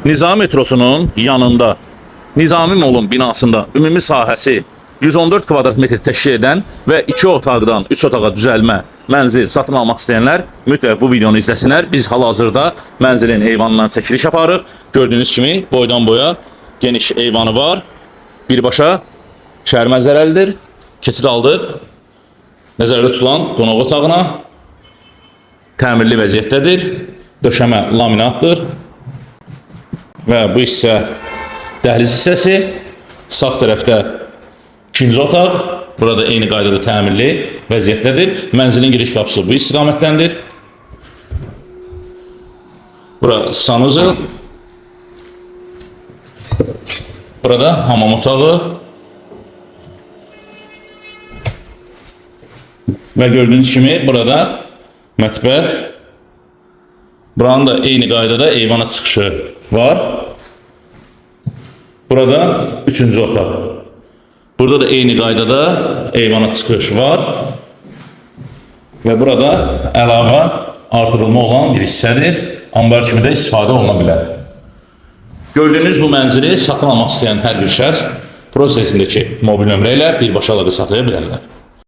Nizami metrosunun yanında Nizami Molun binasında ümumi sahəsi 114 kvadrat metr təşkil edən və 2 otaqdan 3 otağa düzəlmə mənzil satın almaq istəyənlər mütləq bu videonu izləsinlər. Biz hal-hazırda mənzilin eyvanından çəkiliş yaparıq. Gördüyünüz kimi boydan boya geniş eyvanı var. Birbaşa şəhər mənzərəlidir. Keçid aldıq. Nəzərdə tutulan qonaq otağına təmirli vəziyyətdədir. Döşəmə laminatdır. Və bu hissə dəhliz hissəsi. Sağ tərəfdə ikinci otaq. Burada eyni qaydada təmirli vəziyyətdədir. Mənzilin giriş qapısı bu istiqamətdəndir. Bura sanuzel. Burada hamam otağı. Və gördüyünüz kimi burada mətbəx. Buranın da eyni qaydada eyvana çıxışı var. Burada üçüncü otaq. Burada da eyni qaydada eyvana çıxış var. Və burada əlavə artırılma olan bir hissədir. Ambar kimi də istifadə oluna bilər. Gördüyünüz bu mənzili satın almaq istəyən hər bir şəxs prosesindəki mobil nömrə ilə birbaşa əlaqə saxlaya bilərlər.